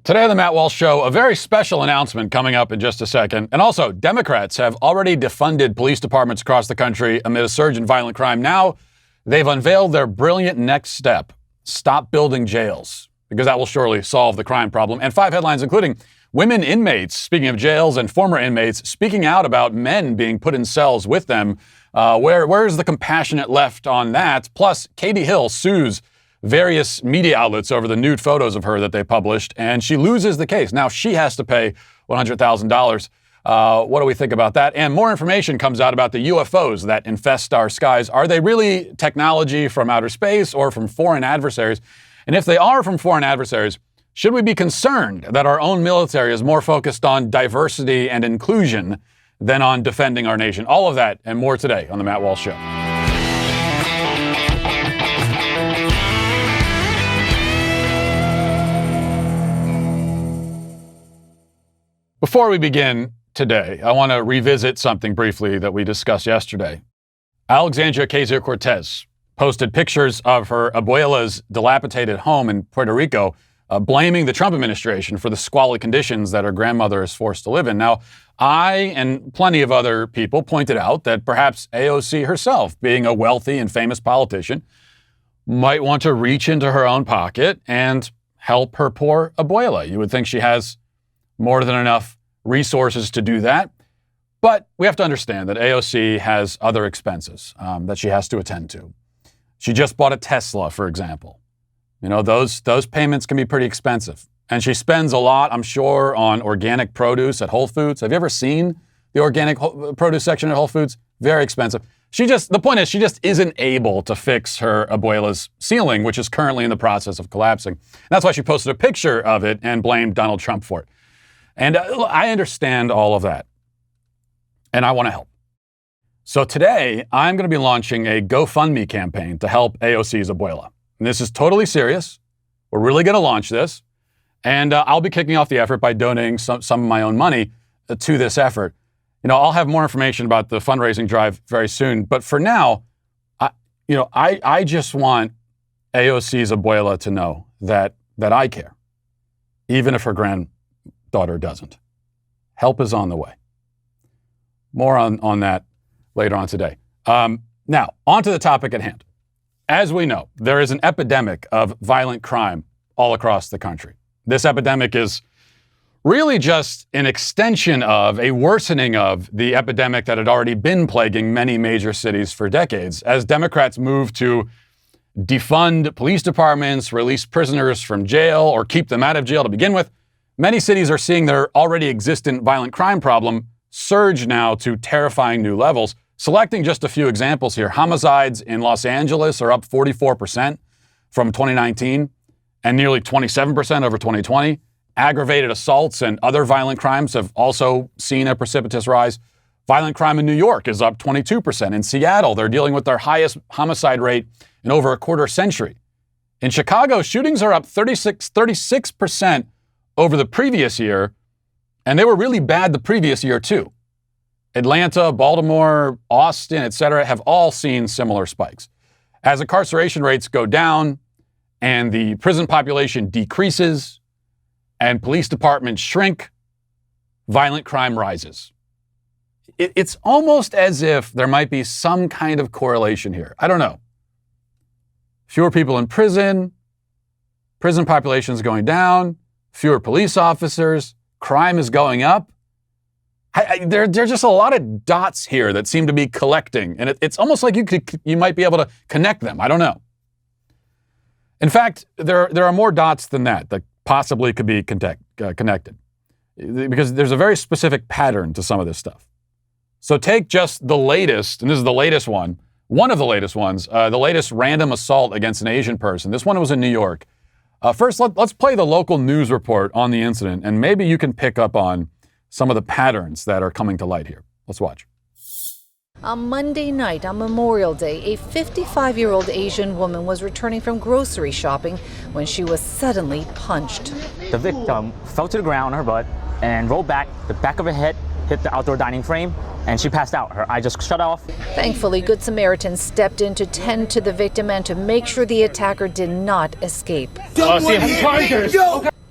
Today on the Matt Walsh Show, a very special announcement coming up in just a second. And also, Democrats have already defunded police departments across the country amid a surge in violent crime. Now, they've unveiled their brilliant next step: stop building jails, because that will surely solve the crime problem. And 5 headlines, including women inmates, speaking of jails, and former inmates speaking out about men being put in cells with them. Where's the compassionate left on that? Plus, Katie Hill sues various media outlets over the nude photos of her that they published, and she loses the case. Now she has to pay $100,000. What do we think about that? And more information comes out about the UFOs that infest our skies. Are they really technology from outer space or from foreign adversaries? And if they are from foreign adversaries, should we be concerned that our own military is more focused on diversity and inclusion than on defending our nation? All of that and more today on The Matt Walsh Show. Before we begin today, I want to revisit something briefly that we discussed yesterday. Alexandria Ocasio-Cortez posted pictures of her abuela's dilapidated home in Puerto Rico, blaming the Trump administration for the squalid conditions that her grandmother is forced to live in. Now, I and plenty of other people pointed out that perhaps AOC herself, being a wealthy and famous politician, might want to reach into her own pocket and help her poor abuela. You would think she has more than enough resources to do that. But we have to understand that AOC has other expenses that she has to attend to. She just bought a Tesla, for example. You know, those payments can be pretty expensive. And she spends a lot, I'm sure, on organic produce at Whole Foods. Have you ever seen the organic produce section at Whole Foods? Very expensive. The point is, she just isn't able to fix her abuela's ceiling, which is currently in the process of collapsing. And that's why she posted a picture of it and blamed Donald Trump for it. And I understand all of that, and I want to help. So today, I'm going to be launching a GoFundMe campaign to help AOC's abuela. And this is totally serious. We're really going to launch this, and I'll be kicking off the effort by donating some of my own money to this effort. You know, I'll have more information about the fundraising drive very soon, but for now, I just want AOC's abuela to know that I care, even if her granddaughter doesn't. Help is on the way. More on that later on today. Now, on to the topic at hand. As we know, there is an epidemic of violent crime all across the country. This epidemic is really just an extension of, a worsening of, the epidemic that had already been plaguing many major cities for decades. As Democrats move to defund police departments, release prisoners from jail, or keep them out of jail to begin with, many cities are seeing their already existent violent crime problem surge now to terrifying new levels. Selecting just a few examples here, homicides in Los Angeles are up 44% from 2019 and nearly 27% over 2020. Aggravated assaults and other violent crimes have also seen a precipitous rise. Violent crime in New York is up 22%. In Seattle, they're dealing with their highest homicide rate in over a quarter century. In Chicago, shootings are up 36% over the previous year, and they were really bad the previous year too. Atlanta, Baltimore, Austin, etc. have all seen similar spikes. As incarceration rates go down and the prison population decreases and police departments shrink, violent crime rises. It's almost as if there might be some kind of correlation here. I don't know. Fewer people in prison population is going down, fewer police officers, crime is going up. There are just a lot of dots here that seem to be collecting, and it's almost like you might be able to connect them. I don't know. In fact, there are more dots than that possibly could be connected, because there's a very specific pattern to some of this stuff. So take just the latest, and this is the latest one of the latest ones, the latest random assault against an Asian person. This one was in New York. First, let's play the local news report on the incident, and maybe you can pick up on some of the patterns that are coming to light here. Let's watch. On Monday night, on Memorial Day, a 55-year-old Asian woman was returning from grocery shopping when she was suddenly punched. The victim fell to the ground on her butt and rolled back. The back of her head hit the outdoor dining frame, and she passed out. Her eye just shut off. Thankfully, Good Samaritans stepped in to tend to the victim and to make sure the attacker did not escape.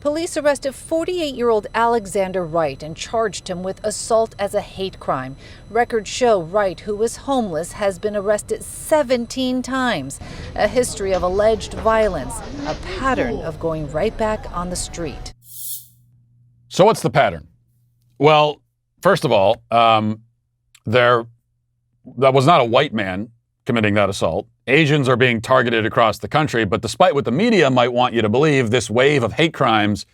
Police arrested 48-year-old Alexander Wright and charged him with assault as a hate crime. Records show Wright, who was homeless, has been arrested 17 times. A history of alleged violence, a pattern of going right back on the street. So what's the pattern? Well, first of all, that was not a white man committing that assault. Asians are being targeted across the country, but despite what the media might want you to believe, this wave of hate crimes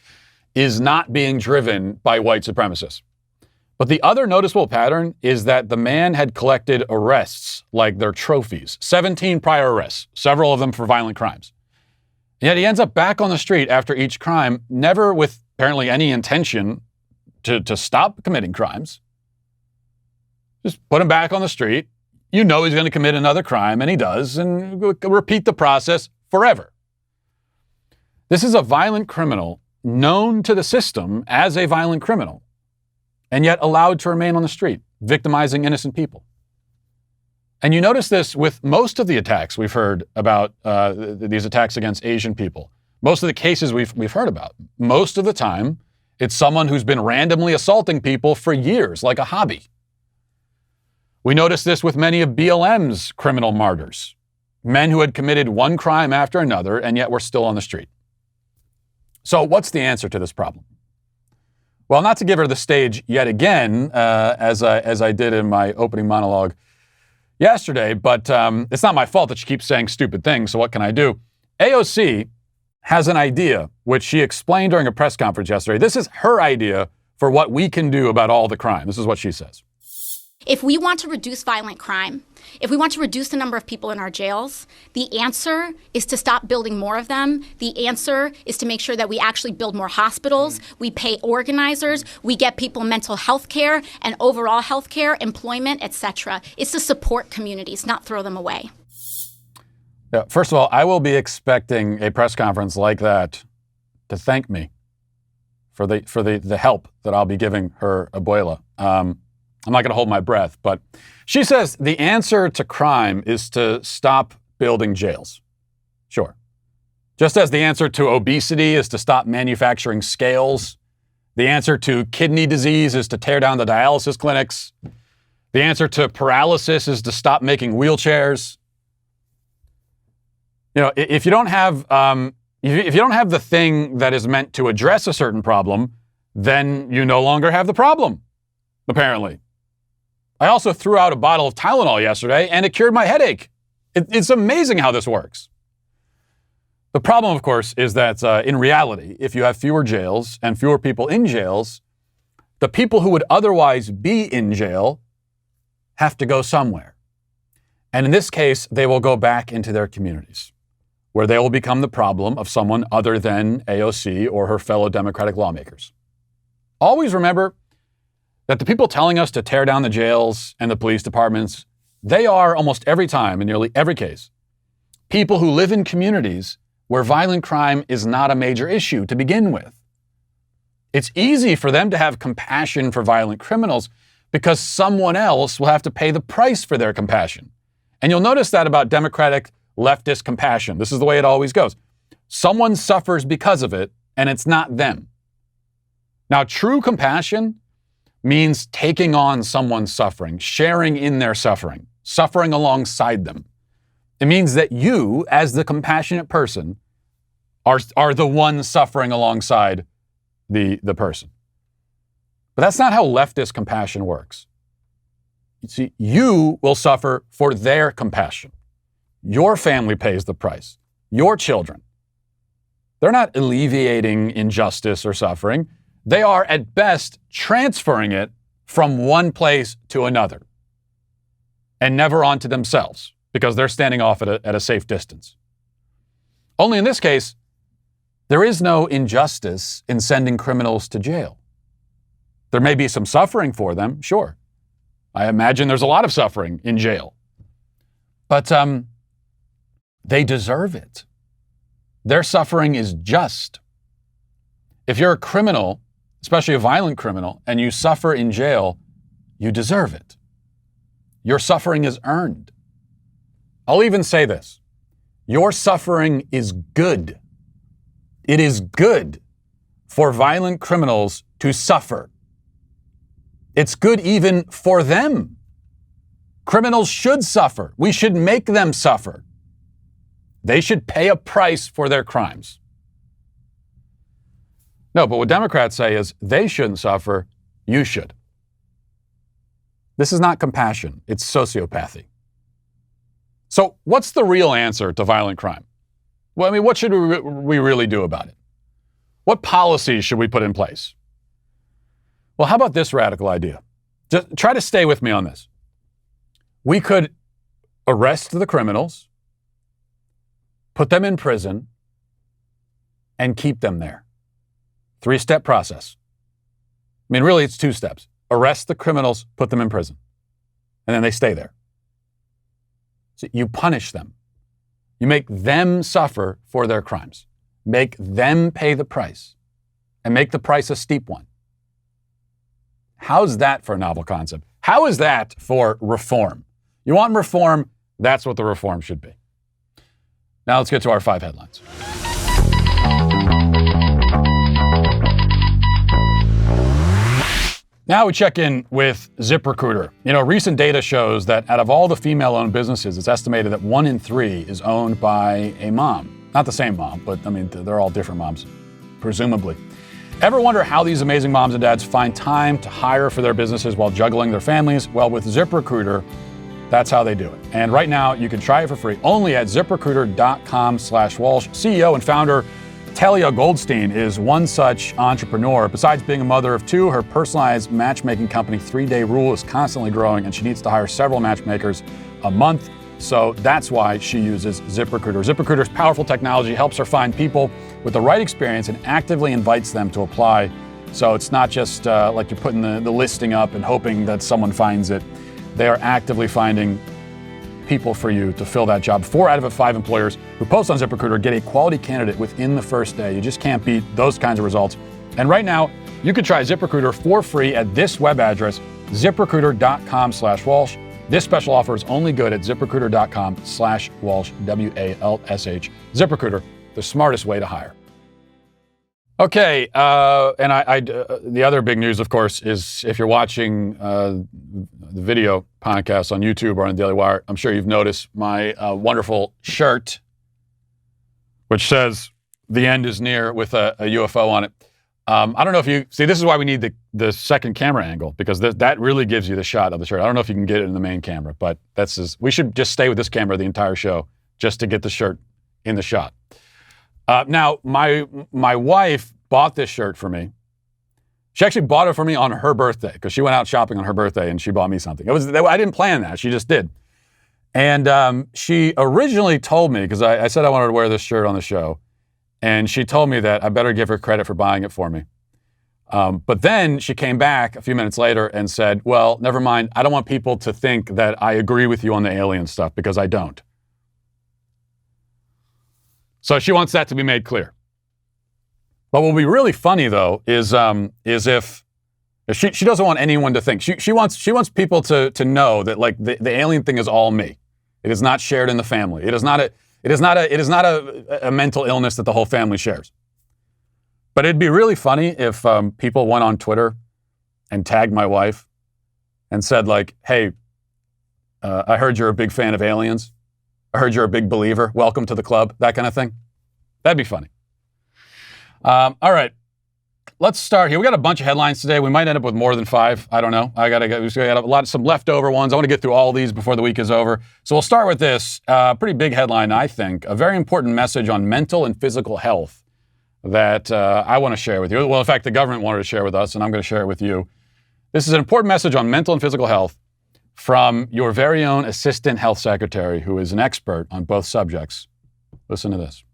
is not being driven by white supremacists. But the other noticeable pattern is that the man had collected arrests like their trophies, 17 prior arrests, several of them for violent crimes. Yet he ends up back on the street after each crime, never with apparently any intention to stop committing crimes. Just put him back on the street. You know he's going to commit another crime, and he does, and repeat the process forever. This is a violent criminal known to the system as a violent criminal, and yet allowed to remain on the street, victimizing innocent people. And you notice this with most of the attacks we've heard about, these attacks against Asian people. Most of the cases we've heard about. Most of the time, it's someone who's been randomly assaulting people for years, like a hobby. We noticed this with many of BLM's criminal martyrs, men who had committed one crime after another and yet were still on the street. So what's the answer to this problem? Well, not to give her the stage yet again, as I did in my opening monologue yesterday, but it's not my fault that she keeps saying stupid things, so what can I do? AOC has an idea, which she explained during a press conference yesterday. This is her idea for what we can do about all the crime. This is what she says. If we want to reduce violent crime, if we want to reduce the number of people in our jails, the answer is to stop building more of them. The answer is to make sure that we actually build more hospitals, we pay organizers, we get people mental health care and overall health care, employment, etc. It's to support communities, not throw them away. Yeah, first of all, I will be expecting a press conference like that to thank me for the help that I'll be giving her abuela. I'm not going to hold my breath, but she says the answer to crime is to stop building jails. Sure. Just as the answer to obesity is to stop manufacturing scales, the answer to kidney disease is to tear down the dialysis clinics, the answer to paralysis is to stop making wheelchairs. You know, if you don't have the thing that is meant to address a certain problem, then you no longer have the problem, apparently. I also threw out a bottle of Tylenol yesterday, and it cured my headache. It's amazing how this works. The problem, of course, is that in reality, if you have fewer jails and fewer people in jails, the people who would otherwise be in jail have to go somewhere. And in this case, they will go back into their communities, where they will become the problem of someone other than AOC or her fellow Democratic lawmakers. Always remember that the people telling us to tear down the jails and the police departments, they are almost every time, in nearly every case, people who live in communities where violent crime is not a major issue to begin with. It's easy for them to have compassion for violent criminals because someone else will have to pay the price for their compassion. And you'll notice that about Democratic leftist compassion. This is the way it always goes. Someone suffers because of it, and it's not them. Now, true compassion means taking on someone's suffering, sharing in their suffering, suffering alongside them. It means that you, as the compassionate person, are the one suffering alongside the person. But that's not how leftist compassion works. You see, you will suffer for their compassion. Your family pays the price. Your children. They're not alleviating injustice or suffering. They are, at best, transferring it from one place to another and never onto themselves because they're standing off at a safe distance. Only in this case, there is no injustice in sending criminals to jail. There may be some suffering for them, sure. I imagine there's a lot of suffering in jail. But they deserve it. Their suffering is just. If you're a criminal, especially a violent criminal, and you suffer in jail, you deserve it. Your suffering is earned. I'll even say this. Your suffering is good. It is good for violent criminals to suffer. It's good even for them. Criminals should suffer. We should make them suffer. They should pay a price for their crimes. No, but what Democrats say is they shouldn't suffer, you should. This is not compassion, it's sociopathy. So what's the real answer to violent crime? Well, I mean, what should we really do about it? What policies should we put in place? Well, how about this radical idea? Just try to stay with me on this. We could arrest the criminals, put them in prison, and keep them there. 3-step process. I mean, really, it's 2 steps. Arrest the criminals, put them in prison, and then they stay there. So you punish them. You make them suffer for their crimes. Make them pay the price, and make the price a steep one. How's that for a novel concept? How is that for reform? You want reform? That's what the reform should be. Now let's get to our 5 headlines. Now we check in with ZipRecruiter. You know, recent data shows that out of all the female-owned businesses, it's estimated that 1 in 3 is owned by a mom. Not the same mom, but I mean, they're all different moms, presumably. Ever wonder how these amazing moms and dads find time to hire for their businesses while juggling their families? Well, with ZipRecruiter, that's how they do it. And right now, you can try it for free only at ZipRecruiter.com/Walsh. CEO and founder Talia Goldstein is one such entrepreneur. Besides being a mother of 2, her personalized matchmaking company, 3-Day Rule, is constantly growing, and she needs to hire several matchmakers a month. So that's why she uses ZipRecruiter. ZipRecruiter's powerful technology helps her find people with the right experience and actively invites them to apply. So it's not just like you're putting the listing up and hoping that someone finds it. They are actively finding people for you to fill that job. 4 out of 5 employers who post on ZipRecruiter get a quality candidate within the first day. You just can't beat those kinds of results. And right now, you can try ZipRecruiter for free at this web address, ZipRecruiter.com/Walsh. This special offer is only good at ZipRecruiter.com/Walsh, WALSH. ZipRecruiter, the smartest way to hire. Okay, and the other big news, of course, is if you're watching the video podcast on YouTube or on Daily Wire, I'm sure you've noticed my wonderful shirt, which says "The end is near" with a UFO on it. I don't know if you see. This is why we need the second camera angle, because that really gives you the shot of the shirt. I don't know if you can get it in the main camera, but we should just stay with this camera the entire show just to get the shirt in the shot. Now, my wife bought this shirt for me. She actually bought it for me on her birthday because she went out shopping on her birthday and she bought me something. I didn't plan that. She just did. And she originally told me, because I said I wanted to wear this shirt on the show, and she told me that I better give her credit for buying it for me. But then she came back a few minutes later and said, well, never mind. I don't want people to think that I agree with you on the alien stuff, because I don't. So she wants that to be made clear. But what will be really funny, though, is if she doesn't want anyone to think. She wants people to know that, like, the alien thing is all me. It is not shared in the family. It is not a mental illness that the whole family shares. But it'd be really funny if people went on Twitter and tagged my wife and said, like, hey, I heard you're a big fan of aliens. I heard you're a big believer. Welcome to the club. That kind of thing. That'd be funny. All right. Let's start here. We got a bunch of headlines today. We might end up with more than 5. I don't know. We got some leftover ones. I want to get through all these before the week is over. So we'll start with this pretty big headline, I think. A very important message on mental and physical health that I want to share with you. Well, in fact, the government wanted to share with us, and I'm going to share it with you. This is an important message on mental and physical health from your very own Assistant Health Secretary, who is an expert on both subjects. Listen to this.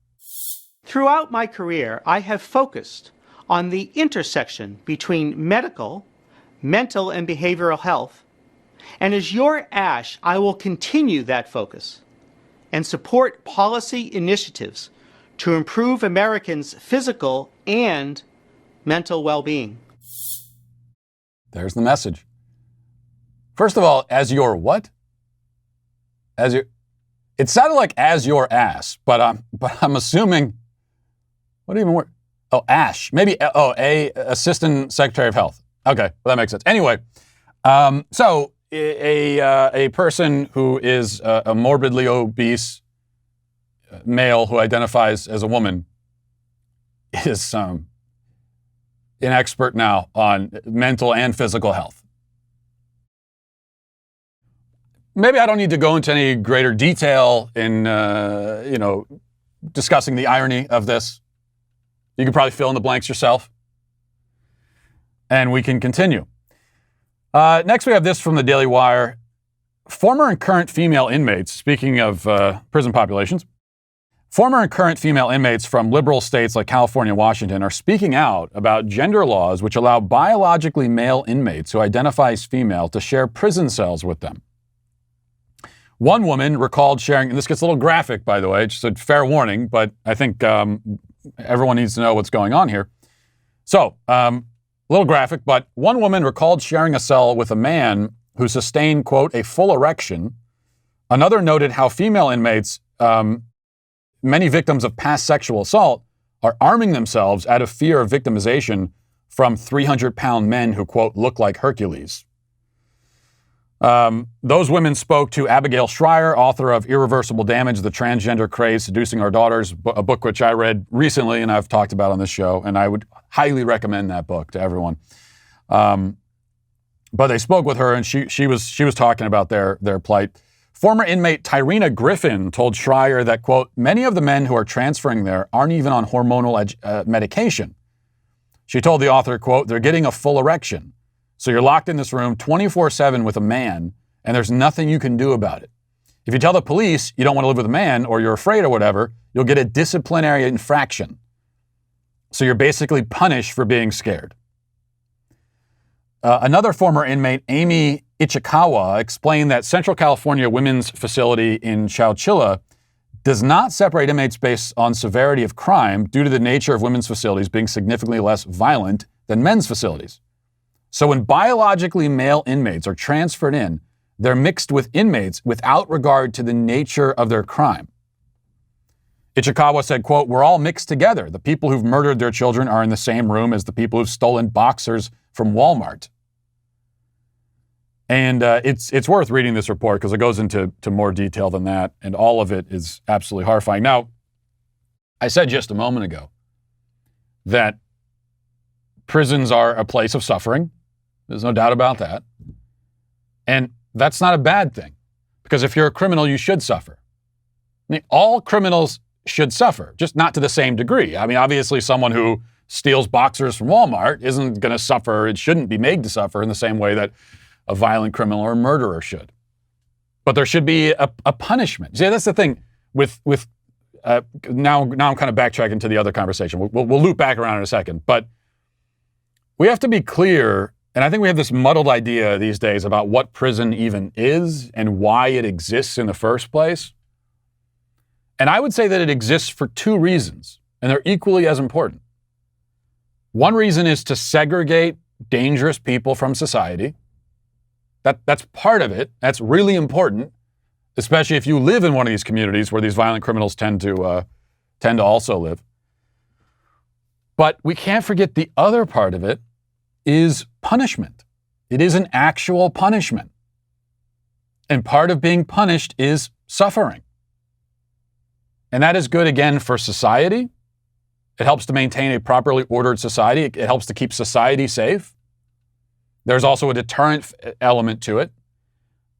Throughout my career, I have focused on the intersection between medical, mental, and behavioral health. And as your ASH, I will continue that focus and support policy initiatives to improve Americans' physical and mental well-being. There's the message. First of all, as your what? It sounded like as your ass, but I'm assuming, what even work? Ash. Maybe, Assistant Secretary of Health. Okay, well, that makes sense. Anyway, so a person who is a morbidly obese male who identifies as a woman is an expert now on mental and physical health. Maybe I don't need to go into any greater detail in, discussing the irony of this. You can probably fill in the blanks yourself. And we can continue. Next, we have this from the Daily Wire. Former and current female inmates, speaking of prison populations, former and current female inmates from liberal states like California and Washington are speaking out about gender laws which allow biologically male inmates who identify as female to share prison cells with them. One woman recalled sharing, and this gets a little graphic, by the way, just a fair warning, but I think everyone needs to know what's going on here. So, a little graphic, but one woman recalled sharing a cell with a man who sustained, quote, a full erection. Another noted how female inmates, many victims of past sexual assault, are arming themselves out of fear of victimization from 300-pound men who, quote, look like Hercules. Those women spoke to Abigail Schreier, author of Irreversible Damage, The Transgender Craze Seducing Our Daughters, a book which I read recently and I've talked about on this show, and I would highly recommend that book to everyone. But they spoke with her, and she was talking about their plight. Former inmate Tyrena Griffin told Schreier that, quote, many of the men who are transferring there aren't even on hormonal medication. She told the author, quote, they're getting a full erection. So you're locked in this room 24/7 with a man, and there's nothing you can do about it. If you tell the police you don't want to live with a man or you're afraid or whatever, you'll get a disciplinary infraction. So you're basically punished for being scared. Another former inmate, Amy Ichikawa, explained that Central California Women's Facility in Chowchilla does not separate inmates based on severity of crime due to the nature of women's facilities being significantly less violent than men's facilities. So when biologically male inmates are transferred in, they're mixed with inmates without regard to the nature of their crime. Ichikawa said, quote, we're all mixed together. The people who've murdered their children are in the same room as the people who've stolen boxers from Walmart. And it's worth reading this report because it goes into more detail than that, and all of it is absolutely horrifying. Now, I said just a moment ago that prisons are a place of suffering. There's no doubt about that. And that's not a bad thing, because if you're a criminal, you should suffer. I mean, all criminals should suffer, just not to the same degree. I mean, obviously, someone who steals boxers from Walmart isn't going to suffer. It shouldn't be made to suffer in the same way that a violent criminal or a murderer should. But there should be a punishment. See, that's the thing with now I'm kind of backtracking to the other conversation. We'll loop back around in a second. But we have to be clear, and I think we have this muddled idea these days about what prison even is and why it exists in the first place. And I would say that it exists for two reasons, and they're equally as important. One reason is to segregate dangerous people from society. That's part of it. That's really important, especially if you live in one of these communities where these violent criminals tend to also live. But we can't forget the other part of it is punishment. It is an actual punishment. And part of being punished is suffering. And that is good, again, for society. It helps to maintain a properly ordered society. It helps to keep society safe. There's also a deterrent element to it.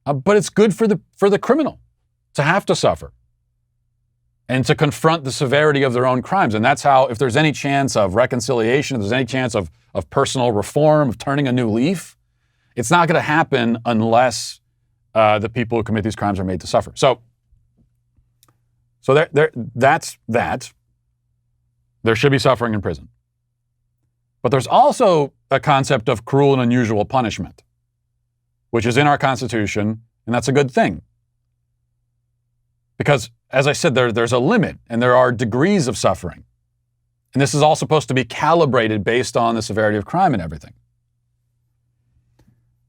But it's good for the criminal to have to suffer and to confront the severity of their own crimes. And that's how, if there's any chance of reconciliation, if there's any chance of personal reform, of turning a new leaf, it's not going to happen unless the people who commit these crimes are made to suffer. So that's that. There should be suffering in prison. But there's also a concept of cruel and unusual punishment, which is in our Constitution, and that's a good thing. Because, as I said, there's a limit, and there are degrees of suffering. And this is all supposed to be calibrated based on the severity of crime and everything.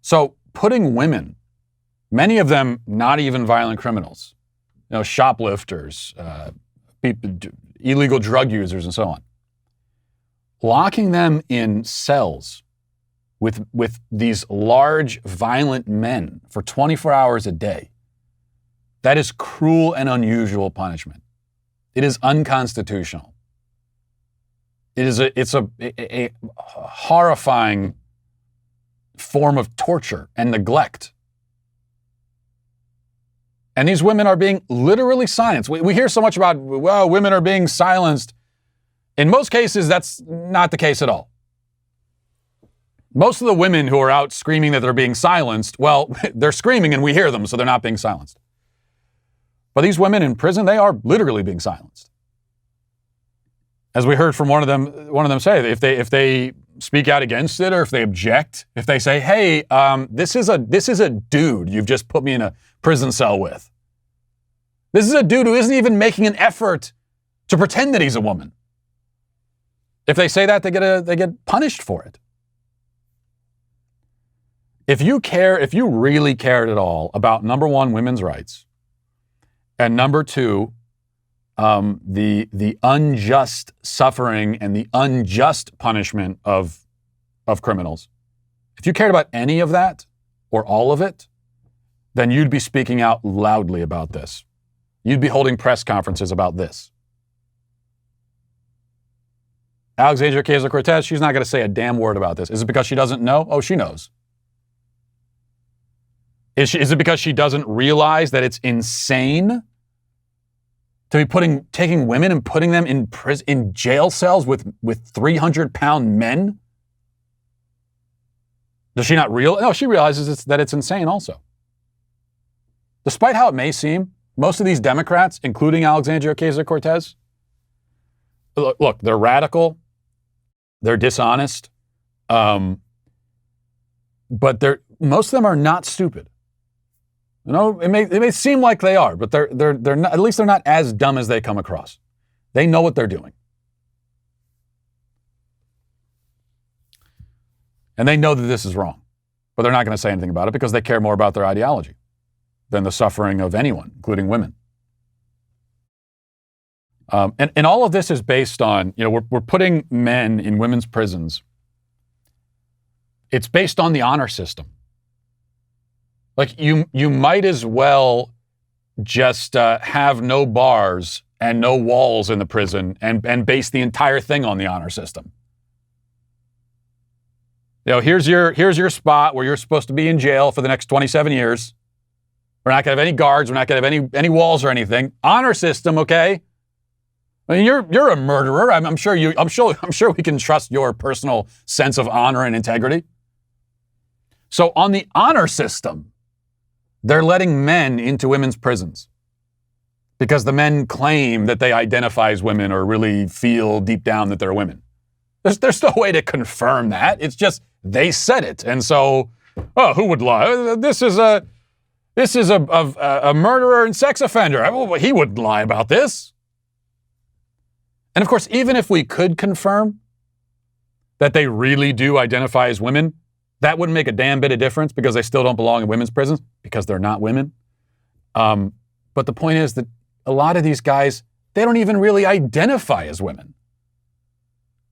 So putting women, many of them not even violent criminals, shoplifters, people, illegal drug users, and so on, locking them in cells with these large, violent men for 24 hours a day. That is cruel and unusual punishment. It is unconstitutional. It's a horrifying form of torture and neglect. And these women are being literally silenced. We hear so much about, well, women are being silenced. In most cases, that's not the case at all. Most of the women who are out screaming that they're being silenced, well, they're screaming and we hear them, so they're not being silenced. But these women in prison, they are literally being silenced. As we heard from one of them say, if they speak out against it, or if they object, if they say, "Hey, this is a dude you've just put me in a prison cell with. This is a dude who isn't even making an effort to pretend that he's a woman." If they say that, they get punished for it. If you really cared at all about, number one, women's rights, and number two, the unjust suffering and the unjust punishment of criminals, if you cared about any of that or all of it, then you'd be speaking out loudly about this. You'd be holding press conferences about this. Alexandria Ocasio-Cortez, she's not going to say a damn word about this. Is it because she doesn't know? Oh, she knows. Is it because she doesn't realize that it's insane to be taking women and putting them in jail cells with 300-pound men? Does she not realize? No, she realizes that it's insane also. Despite how it may seem, most of these Democrats, including Alexandria Ocasio-Cortez, look, they're radical, they're dishonest, but most of them are not stupid. You know, it may seem like they are, but they're not, at least they're not as dumb as they come across. They know what they're doing. And they know that this is wrong, but they're not going to say anything about it because they care more about their ideology than the suffering of anyone, including women. And all of this is based on, we're putting men in women's prisons. It's based on the honor system. Like you might as well just have no bars and no walls in the prison and base the entire thing on the honor system. Here's your spot where you're supposed to be in jail for the next 27 years. We're not going to have any guards. We're not going to have any walls or anything. Honor system, okay? I mean, you're a murderer. I'm sure we can trust your personal sense of honor and integrity. So on the honor system, they're letting men into women's prisons because the men claim that they identify as women or really feel deep down that they're women. There's no way to confirm that. It's just they said it. And so, who would lie? This is a murderer and sex offender. He wouldn't lie about this. And of course, even if we could confirm that they really do identify as women, that wouldn't make a damn bit of difference because they still don't belong in women's prisons because they're not women. But the point is that a lot of these guys, they don't even really identify as women.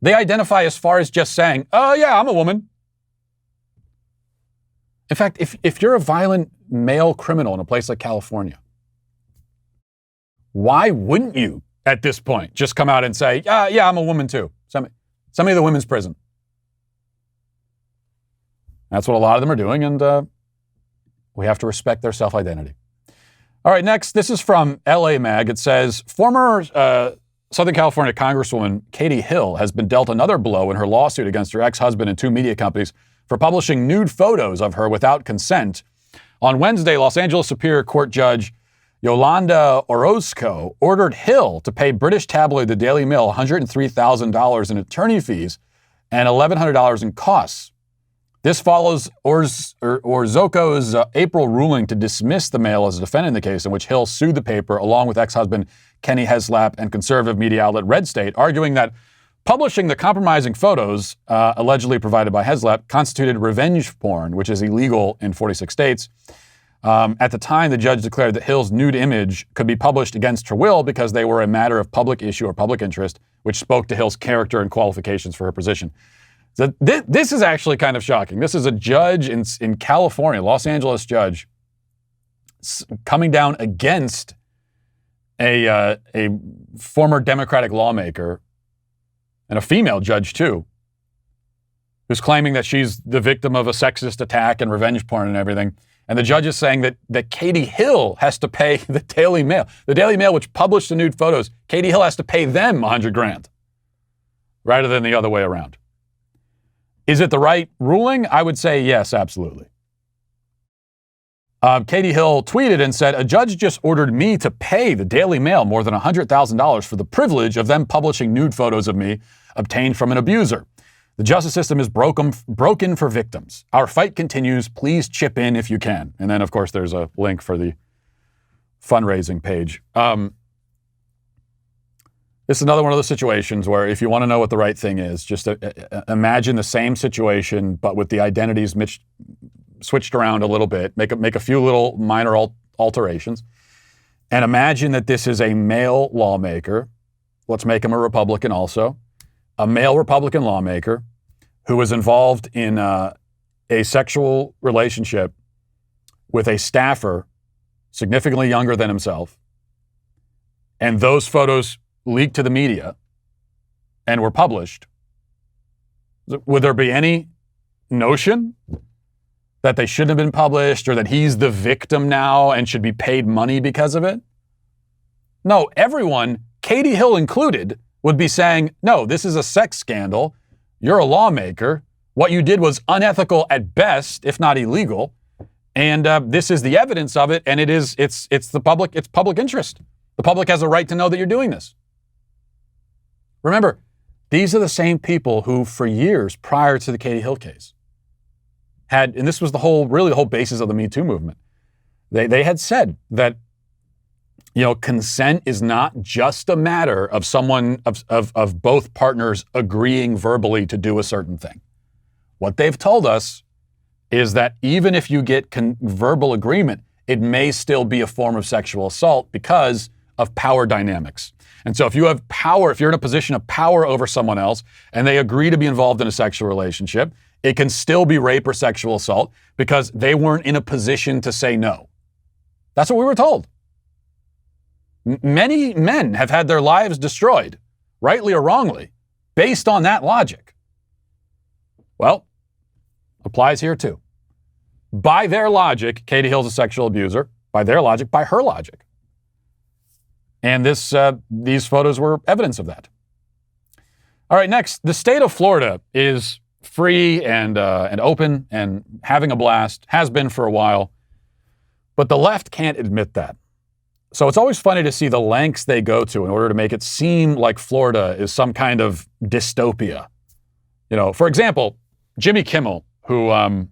They identify as far as just saying, "Oh yeah, I'm a woman." In fact, if you're a violent male criminal in a place like California, why wouldn't you at this point just come out and say, yeah, I'm a woman too. Send me to the women's prison. That's what a lot of them are doing, and we have to respect their self-identity. All right, next, this is from LA Mag. It says, former Southern California Congresswoman Katie Hill has been dealt another blow in her lawsuit against her ex-husband and two media companies for publishing nude photos of her without consent. On Wednesday, Los Angeles Superior Court Judge Yolanda Orozco ordered Hill to pay British tabloid The Daily Mail $103,000 in attorney fees and $1,100 in costs. This follows Orozco's April ruling to dismiss the Mail as a defendant in the case in which Hill sued the paper along with ex-husband Kenny Heslop and conservative media outlet Red State, arguing that publishing the compromising photos allegedly provided by Heslop constituted revenge porn, which is illegal in 46 states. At the time, the judge declared that Hill's nude image could be published against her will because they were a matter of public issue or public interest, which spoke to Hill's character and qualifications for her position. So this is actually kind of shocking. This is a judge in California, Los Angeles judge, coming down against a former Democratic lawmaker and a female judge too, who's claiming that she's the victim of a sexist attack and revenge porn and everything. And the judge is saying that Katie Hill has to pay the Daily Mail. The Daily Mail, which published the nude photos, Katie Hill has to pay them $100,000 rather than the other way around. Is it the right ruling? I would say yes, absolutely. Katie Hill tweeted and said, "A judge just ordered me to pay the Daily Mail more than $100,000 for the privilege of them publishing nude photos of me obtained from an abuser. The justice system is broken for victims. Our fight continues. Please chip in if you can." And then, of course, there's a link for the fundraising page. This is another one of those situations where if you want to know what the right thing is, just imagine the same situation, but with the identities switched around a little bit, make a few little minor alterations, and imagine that this is a male lawmaker. Let's make him a Republican also. A male Republican lawmaker who was involved in a sexual relationship with a staffer significantly younger than himself, and those photos leaked to the media and were published. Would there be any notion that they shouldn't have been published or that he's the victim now and should be paid money because of it? No, everyone, Katie Hill included, would be saying, no, this is a sex scandal. You're a lawmaker. What you did was unethical at best, if not illegal. And this is the evidence of it. And it's public interest. The public has a right to know that you're doing this. Remember, these are the same people who for years prior to the Katie Hill case had, and this was the whole basis of the Me Too movement. They had said that, consent is not just a matter of someone, of both partners agreeing verbally to do a certain thing. What they've told us is that even if you get verbal agreement, it may still be a form of sexual assault because of power dynamics. And so if you have power, if you're in a position of power over someone else and they agree to be involved in a sexual relationship, it can still be rape or sexual assault because they weren't in a position to say no. That's what we were told. Many men have had their lives destroyed, rightly or wrongly, based on that logic. Well, applies here too. By their logic, Katie Hill's a sexual abuser. By their logic, by her logic. And these photos were evidence of that. All right, next, the state of Florida is free and open and having a blast, has been for a while, but the left can't admit that. So it's always funny to see the lengths they go to in order to make it seem like Florida is some kind of dystopia. For example, Jimmy Kimmel, who, and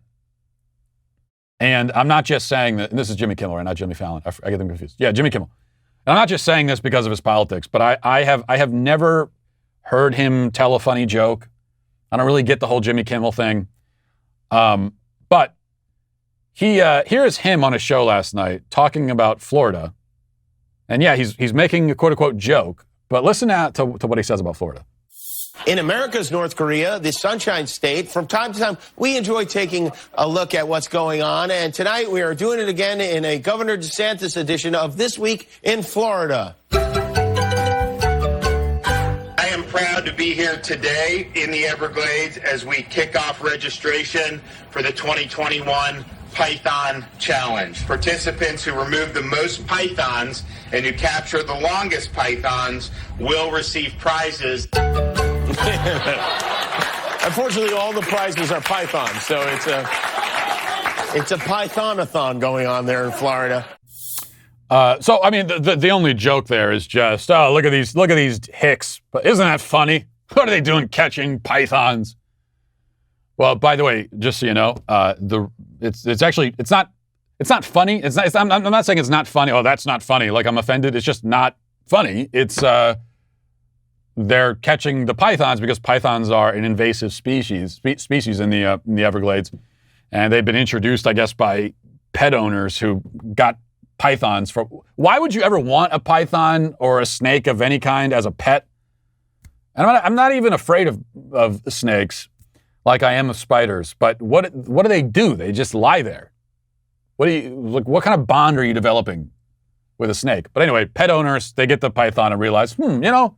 I'm not just saying that, and this is Jimmy Kimmel, right? Not Jimmy Fallon. I get them confused. Yeah, Jimmy Kimmel. And I'm not just saying this because of his politics, but I have never heard him tell a funny joke. I don't really get the whole Jimmy Kimmel thing. But here's him on a show last night talking about Florida. And yeah, he's making a quote-unquote joke, but listen to what he says about Florida. In America's North Korea, the Sunshine State, from time to time, we enjoy taking a look at what's going on. And tonight we are doing it again in a Governor DeSantis edition of This Week in Florida. I am proud to be here today in the Everglades as we kick off registration for the 2021 Python Challenge. Participants who remove the most pythons and who capture the longest pythons will receive prizes. Unfortunately, all the prizes are pythons, so it's a pythonathon going on there in Florida. So I mean, the only joke there is just, oh, look at these hicks. But isn't that funny? What are they doing catching pythons? Well, by the way, just so you know, it's not funny. I'm not saying it's not funny. Oh, that's not funny. Like I'm offended. It's just not funny. It's they're catching the pythons because pythons are an invasive species in the Everglades, and they've been introduced, I guess, by pet owners who got pythons for. Why would you ever want a python or a snake of any kind as a pet? And I'm not even afraid of snakes like I am of spiders, but what do they do? They just lie there. What kind of bond are you developing with a snake? But anyway, pet owners, they get the python and realize, I don't know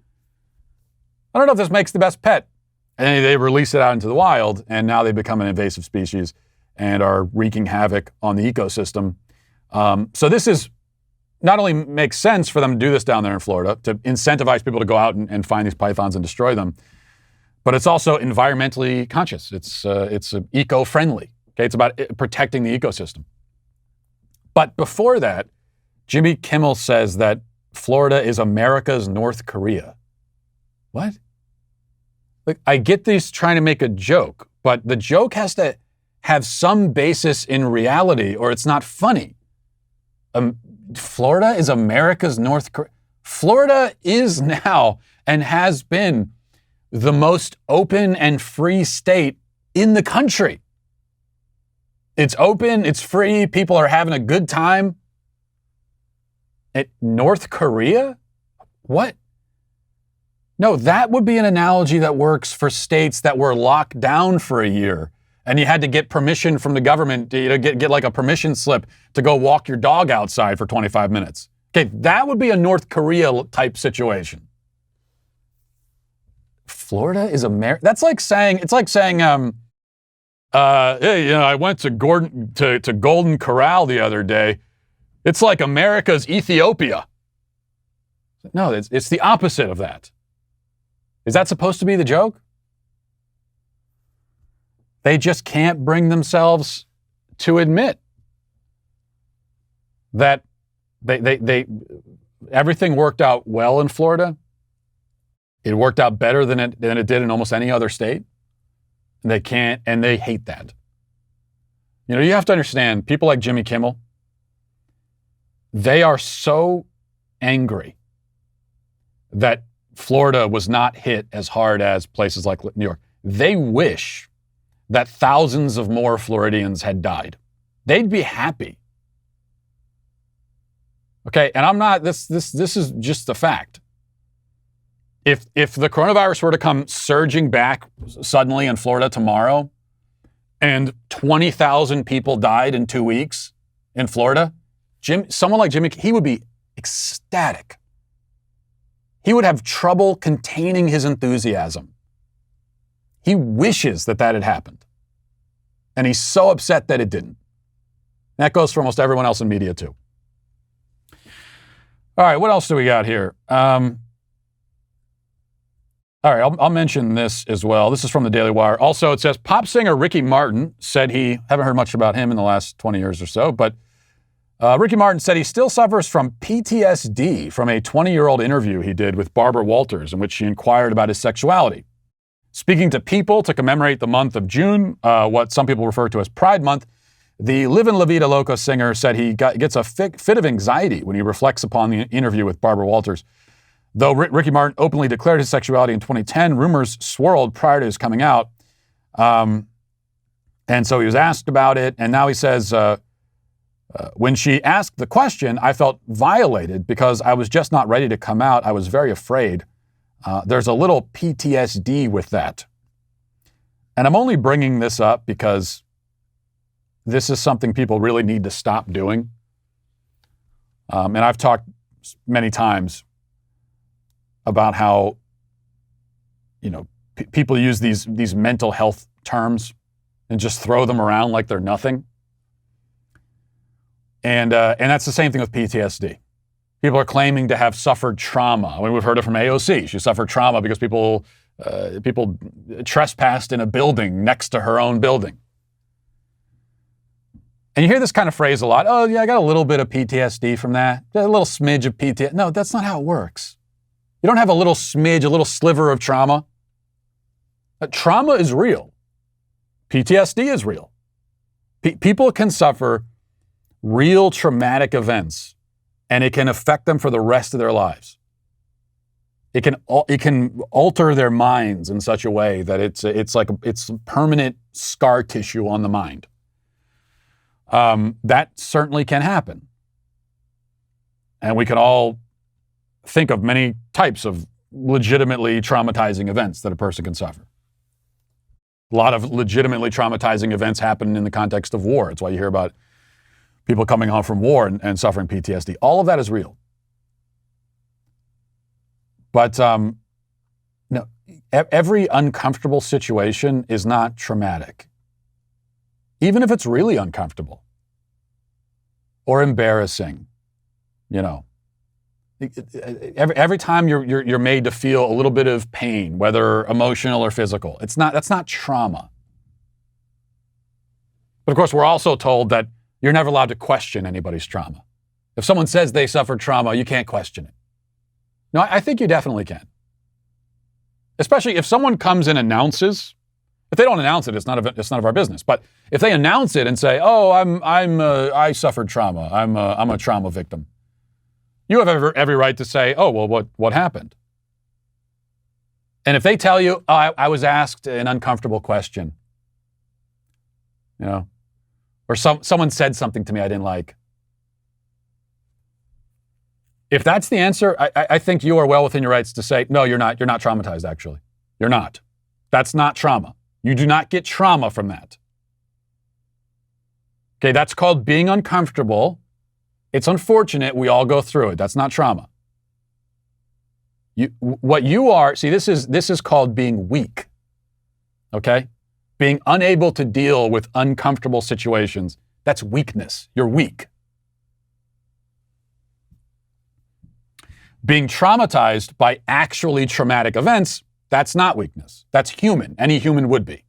if this makes the best pet. And then they release it out into the wild, and now they become an invasive species and are wreaking havoc on the ecosystem. So this is not only makes sense for them to do this down there in Florida, to incentivize people to go out and find these pythons and destroy them, but it's also environmentally conscious. It's eco-friendly. Okay, it's about protecting the ecosystem. But before that, Jimmy Kimmel says that Florida is America's North Korea. What? Look, I get these trying to make a joke, but the joke has to have some basis in reality or it's not funny. Florida is America's North Korea. Florida is now and has been the most open and free state in the country. It's open, it's free, people are having a good time. North Korea? What? No, that would be an analogy that works for states that were locked down for a year and you had to get permission from the government to get like a permission slip to go walk your dog outside for 25 minutes. Okay, that would be a North Korea type situation. Florida is America. That's like saying, hey, I went to Golden Corral the other day. It's like America's Ethiopia. No, it's the opposite of that. Is that supposed to be the joke? They just can't bring themselves to admit that they everything worked out well in Florida. It worked out better than it did in almost any other state. They can't, and they hate that. You have to understand, people like Jimmy Kimmel, they are so angry that Florida was not hit as hard as places like New York. They wish that thousands of more Floridians had died. They'd be happy. Okay, and I'm not, this is just the fact. If the coronavirus were to come surging back suddenly in Florida tomorrow and 20,000 people died in 2 weeks in Florida, someone like Jimmy, he would be ecstatic. He would have trouble containing his enthusiasm. He wishes that had happened. And he's so upset that it didn't. That goes for almost everyone else in media too. All right, what else do we got here? All right, I'll mention this as well. This is from the Daily Wire. Also, it says pop singer Ricky Martin said haven't heard much about him in the last 20 years or so, but Ricky Martin said he still suffers from PTSD from a 20-year-old interview he did with Barbara Walters in which she inquired about his sexuality. Speaking to People to commemorate the month of June, what some people refer to as Pride Month, the Livin' La Vida Loca singer said he gets a fit of anxiety when he reflects upon the interview with Barbara Walters. Though Ricky Martin openly declared his sexuality in 2010, rumors swirled prior to his coming out. And so he was asked about it, and now he says, when she asked the question, I felt violated because I was just not ready to come out. I was very afraid. There's a little PTSD with that. And I'm only bringing this up because this is something people really need to stop doing. And I've talked many times about how, people use these mental health terms and just throw them around like they're nothing. And that's the same thing with PTSD. People are claiming to have suffered trauma. I mean, we've heard it from AOC. She suffered trauma because people trespassed in a building next to her own building. And you hear this kind of phrase a lot. Oh, yeah, I got a little bit of PTSD from that. A little smidge of PTSD. No, that's not how it works. You don't have a little smidge, a little sliver of trauma. Trauma is real. PTSD is real. People can suffer real traumatic events, and it can affect them for the rest of their lives. It can alter their minds in such a way that it's permanent scar tissue on the mind. That certainly can happen. And we can all think of many types of legitimately traumatizing events that a person can suffer. A lot of legitimately traumatizing events happen in the context of war. It's why you hear about people coming home from war and suffering PTSD. All of that is real. But no, every uncomfortable situation is not traumatic. Even if it's really uncomfortable or embarrassing, you know. Every time you're made to feel a little bit of pain, whether emotional or physical, that's not trauma. But of course, we're also told that you're never allowed to question anybody's trauma. If someone says they suffered trauma, you can't question it. No, I think you definitely can. Especially if someone comes and announces. If they don't announce it, it's none of our business. But if they announce it and say, "Oh, I suffered trauma. I'm a trauma victim," you have every right to say, "Oh, well, what happened?" And if they tell you, "Oh, I was asked an uncomfortable question," you know, or someone said something to me I didn't like. If that's the answer, I think you are well within your rights to say, "No, you're not. You're not traumatized. Actually, you're not. That's not trauma. You do not get trauma from that." Okay, that's called being uncomfortable. It's unfortunate we all go through it. That's not trauma. What you are, see, this is called being weak. Okay? Being unable to deal with uncomfortable situations. That's weakness. You're weak. Being traumatized by actually traumatic events, that's not weakness. That's human. Any human would be.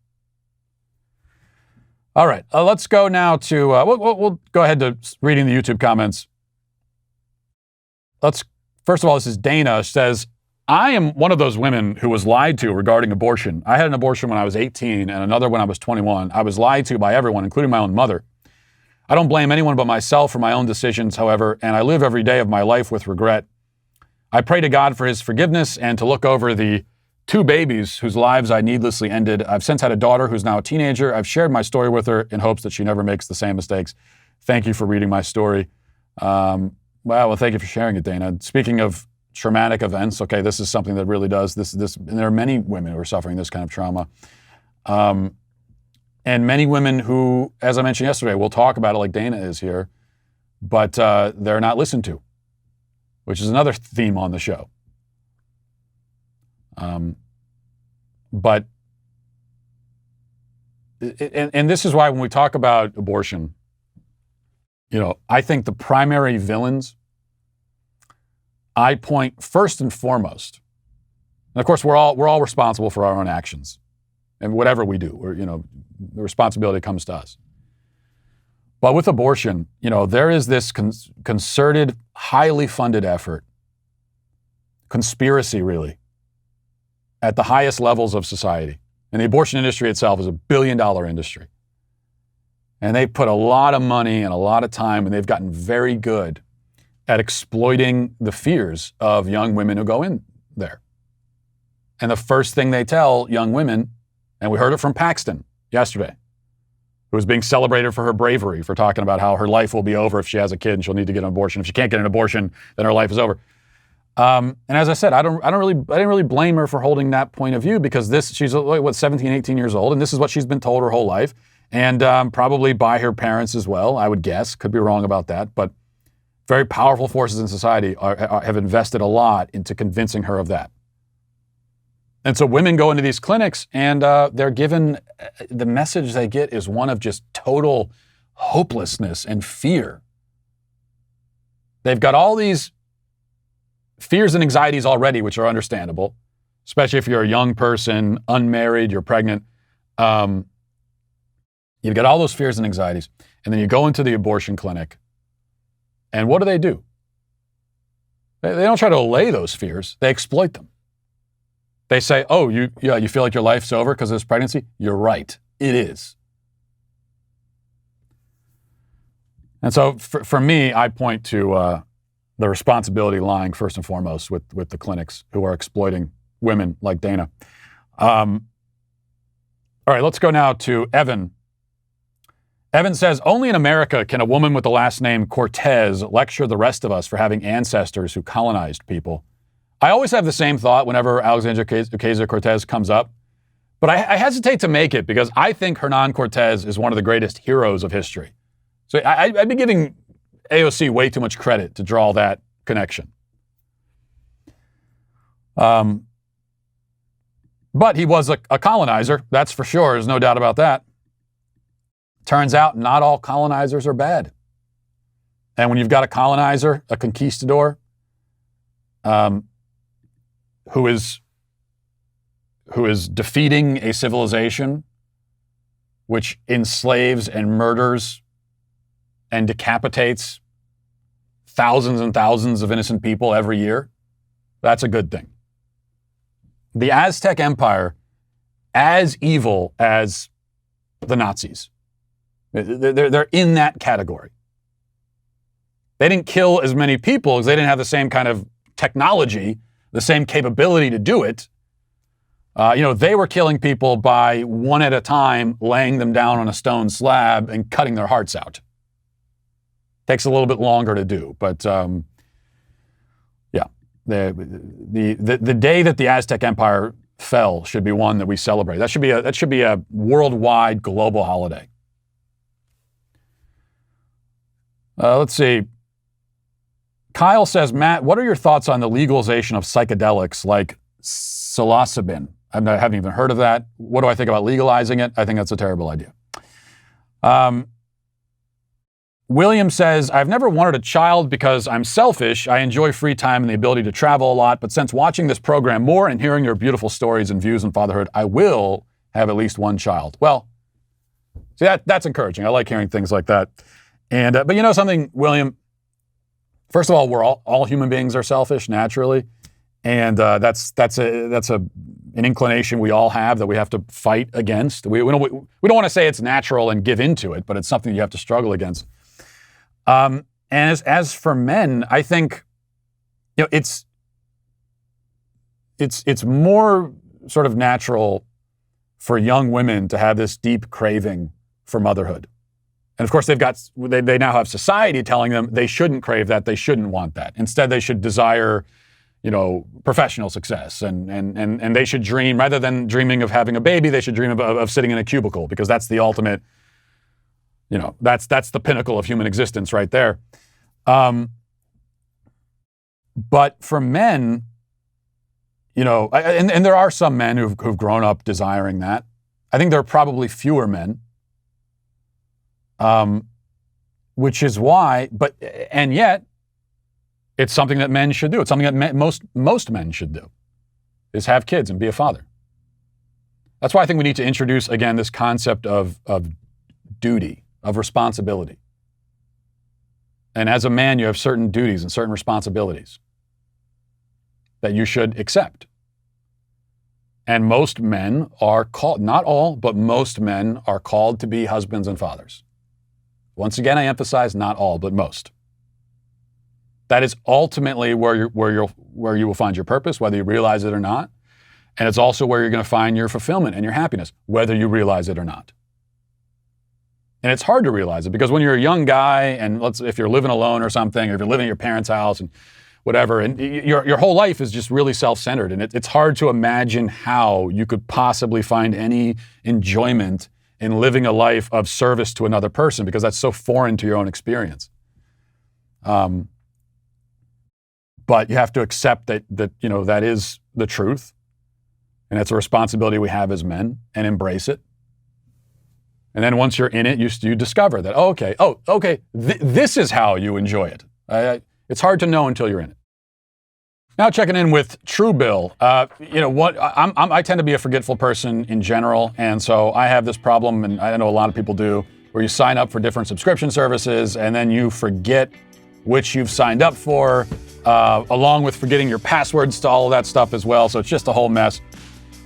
All right, let's go now to, we'll go ahead to reading the YouTube comments. First of all, this is Dana, says, "I am one of those women who was lied to regarding abortion. I had an abortion when I was 18 and another when I was 21. I was lied to by everyone, including my own mother. I don't blame anyone but myself for my own decisions, however, and I live every day of my life with regret. I pray to God for his forgiveness and to look over the 2 babies whose lives I needlessly ended. I've since had a daughter who's now a teenager. I've shared my story with her in hopes that she never makes the same mistakes. Thank you for reading my story." Well, thank you for sharing it, Dana. Speaking of traumatic events, okay, this is something that really does this. And there are many women who are suffering this kind of trauma. And many women who, as I mentioned yesterday, will talk about it like Dana is here, but they're not listened to, which is another theme on the show. But this is why when we talk about abortion, you know, I think the primary villains, I point first and foremost, and of course we're all responsible for our own actions, and whatever we do, the responsibility comes to us. But with abortion, you know, there is this concerted, highly funded effort, conspiracy really, at the highest levels of society. And the abortion industry itself is $1 billion industry. And they put a lot of money and a lot of time, and they've gotten very good at exploiting the fears of young women who go in there. And the first thing they tell young women, and we heard it from Paxton yesterday, who was being celebrated for her bravery, for talking about how her life will be over if she has a kid and she'll need to get an abortion. If she can't get an abortion, then her life is over. And as I said, I didn't really blame her for holding that point of view, because she's 17, 18 years old, and this is what she's been told her whole life, and probably by her parents as well, I would guess. Could be wrong about that, but very powerful forces in society have invested a lot into convincing her of that. And so women go into these clinics, and they're given, the message they get is one of just total hopelessness and fear. They've got all these fears and anxieties already, which are understandable, especially if you're a young person, unmarried, you're pregnant. You've got all those fears and anxieties, and then you go into the abortion clinic, and what do? They don't try to allay those fears. They exploit them. They say, "Oh, you feel like your life's over because of this pregnancy? You're right. It is." And so for me, I point to the responsibility lying first and foremost with the clinics who are exploiting women like Dana. All right, let's go now to Evan. Evan says, only in America can a woman with the last name Cortez lecture the rest of us for having ancestors who colonized people. I always have the same thought whenever Alexandria Ocasio-Cortez comes up, but I hesitate to make it because I think Hernan Cortez is one of the greatest heroes of history. So I'd be giving AOC way too much credit to draw that connection. But he was a colonizer, that's for sure. There's no doubt about that. Turns out not all colonizers are bad. And when you've got a colonizer, a conquistador, who is defeating a civilization which enslaves and murders and decapitates thousands and thousands of innocent people every year, that's a good thing. The Aztec Empire, as evil as the Nazis. They're in that category. They didn't kill as many people because they didn't have the same kind of technology, the same capability to do it. They were killing people by one at a time, laying them down on a stone slab and cutting their hearts out. Takes a little bit longer to do, but the day that the Aztec Empire fell should be one that we celebrate. That should be a worldwide global holiday. Let's see. Kyle says, Matt, what are your thoughts on the legalization of psychedelics like psilocybin? I haven't even heard of that. What do I think about legalizing it? I think that's a terrible idea. William says, I've never wanted a child because I'm selfish. I enjoy free time and the ability to travel a lot. But since watching this program more and hearing your beautiful stories and views on fatherhood, I will have at least one child. Well, see, that's encouraging. I like hearing things like that. And but you know something, William? First of all, we're all human beings are selfish naturally, and that's an inclination we all have that we have to fight against. We don't want to say it's natural and give into it, but it's something you have to struggle against. And as for men, I think it's more sort of natural for young women to have this deep craving for motherhood. And of course, they now have society telling them they shouldn't crave that, they shouldn't want that. Instead, they should desire, professional success, and they should dream, rather than dreaming of having a baby, they should dream of sitting in a cubicle, because that's the ultimate, that's the pinnacle of human existence right there. But for men, and there are some men who've grown up desiring that. I think there are probably fewer men. Which is why, and yet, it's something that men should do. It's something that most men should do, is have kids and be a father. That's why I think we need to introduce, again, this concept of duty, of responsibility. And as a man, you have certain duties and certain responsibilities that you should accept. And most men are called, not all, but most men are called to be husbands and fathers. Once again, I emphasize not all, but most. That is ultimately where you will find your purpose, whether you realize it or not. And it's also where you're going to find your fulfillment and your happiness, whether you realize it or not. And it's hard to realize it because when you're a young guy, and if you're living alone or something, or if you're living at your parents' house and whatever, and your whole life is just really self-centered, and it's hard to imagine how you could possibly find any enjoyment in living a life of service to another person, because that's so foreign to your own experience. But you have to accept that that is the truth, and it's a responsibility we have as men, and embrace it. And then once you're in it, you discover that, this is how you enjoy it. It's hard to know until you're in it. Now checking in with Truebill. I tend to be a forgetful person in general, and so I have this problem, and I know a lot of people do, where you sign up for different subscription services, and then you forget which you've signed up for, along with forgetting your passwords to all of that stuff as well. So it's just a whole mess.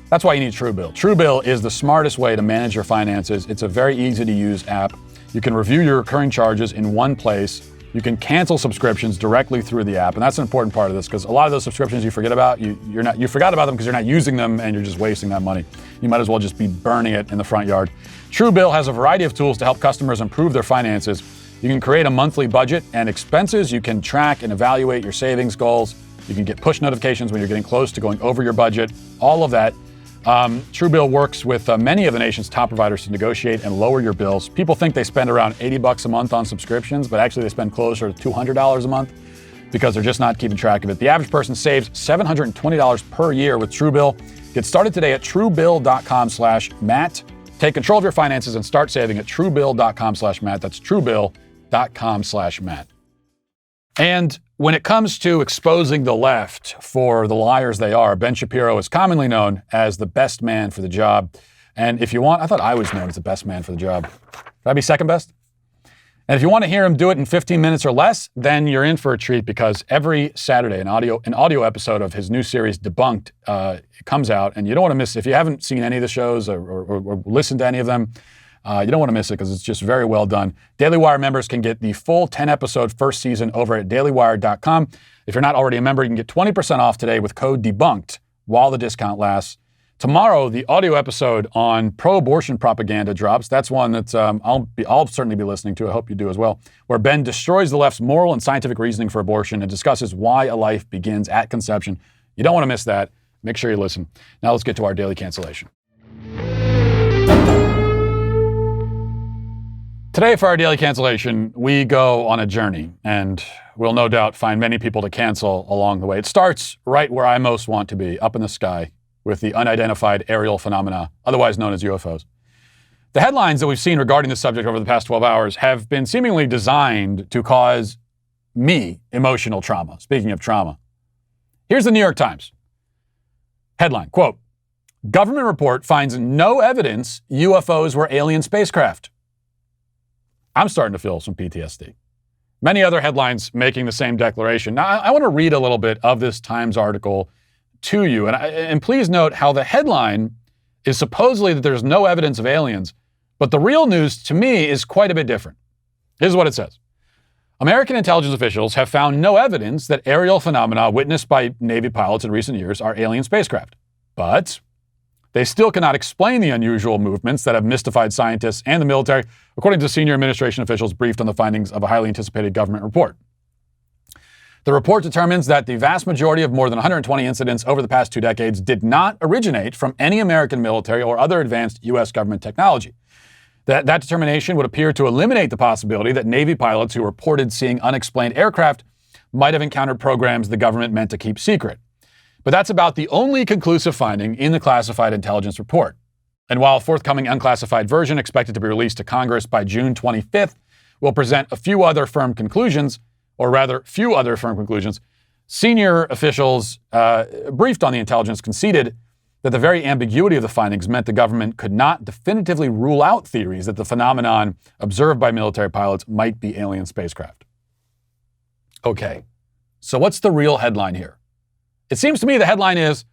That's why you need Truebill. Truebill is the smartest way to manage your finances. It's a very easy to use app. You can review your recurring charges in one place, You can cancel subscriptions directly through the app, and that's an important part of this because a lot of those subscriptions you forget about, you forgot about them because you're not using them and you're just wasting that money. You might as well just be burning it in the front yard. Truebill has a variety of tools to help customers improve their finances. You can create a monthly budget and expenses. You can track and evaluate your savings goals. You can get push notifications when you're getting close to going over your budget. All of that. Truebill works with many of the nation's top providers to negotiate and lower your bills. People think they spend around $80 a month on subscriptions, but actually they spend closer to $200 a month because they're just not keeping track of it. The average person saves $720 per year with Truebill. Get started today at truebill.com/Matt. Take control of your finances and start saving at truebill.com/Matt. That's truebill.com/Matt. And when it comes to exposing the left for the liars they are, Ben Shapiro is commonly known as the best man for the job. And if you want, I thought I was known as the best man for the job. Should I be second best? And if you want to hear him do it in 15 minutes or less, then you're in for a treat because every Saturday an audio episode of his new series Debunked comes out, and you don't want to miss it. If you haven't seen any of the shows or listened to any of them, you don't want to miss it because it's just very well done. Daily Wire members can get the full 10-episode first season over at dailywire.com. If you're not already a member, you can get 20% off today with code DEBUNKED while the discount lasts. Tomorrow, the audio episode on pro-abortion propaganda drops. That's one that I'll certainly be listening to. I hope you do as well, where Ben destroys the left's moral and scientific reasoning for abortion and discusses why a life begins at conception. You don't want to miss that. Make sure you listen. Now let's get to our daily cancellation. Today for our daily cancellation, we go on a journey, and we'll no doubt find many people to cancel along the way. It starts right where I most want to be, up in the sky, with the unidentified aerial phenomena, otherwise known as UFOs. The headlines that we've seen regarding this subject over the past 12 hours have been seemingly designed to cause me emotional trauma. Speaking of trauma, here's the New York Times. Headline, quote, "Government report finds no evidence UFOs were alien spacecraft." I'm starting to feel some PTSD. Many other headlines making the same declaration. Now, I want to read a little bit of this Times article to you. And please note how the headline is supposedly that there's no evidence of aliens, but the real news to me is quite a bit different. Here's what it says. American intelligence officials have found no evidence that aerial phenomena witnessed by Navy pilots in recent years are alien spacecraft. But they still cannot explain the unusual movements that have mystified scientists and the military, according to senior administration officials briefed on the findings of a highly anticipated government report. The report determines that the vast majority of more than 120 incidents over the past 2 decades did not originate from any American military or other advanced U.S. government technology. That determination would appear to eliminate the possibility that Navy pilots who reported seeing unexplained aircraft might have encountered programs the government meant to keep secret. But that's about the only conclusive finding in the classified intelligence report. And while a forthcoming unclassified version expected to be released to Congress by June 25th will present a few other firm conclusions, senior officials briefed on the intelligence conceded that the very ambiguity of the findings meant the government could not definitively rule out theories that the phenomenon observed by military pilots might be alien spacecraft. Okay, so what's the real headline here? It seems to me the headline is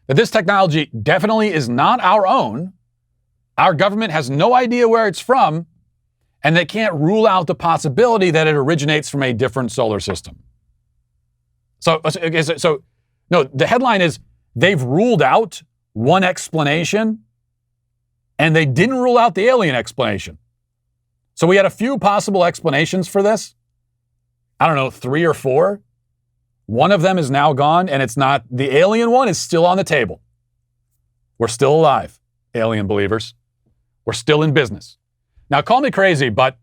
that this technology definitely is not our own. Our government has no idea where it's from, and they can't rule out the possibility that it originates from a different solar system. So no, the headline is they've ruled out one explanation, and they didn't rule out the alien explanation. So we had a few possible explanations for this. I don't know, 3 or 4. One of them is now gone, and it's not. The alien one is still on the table. We're still alive, alien believers. We're still in business. Now, call me crazy, but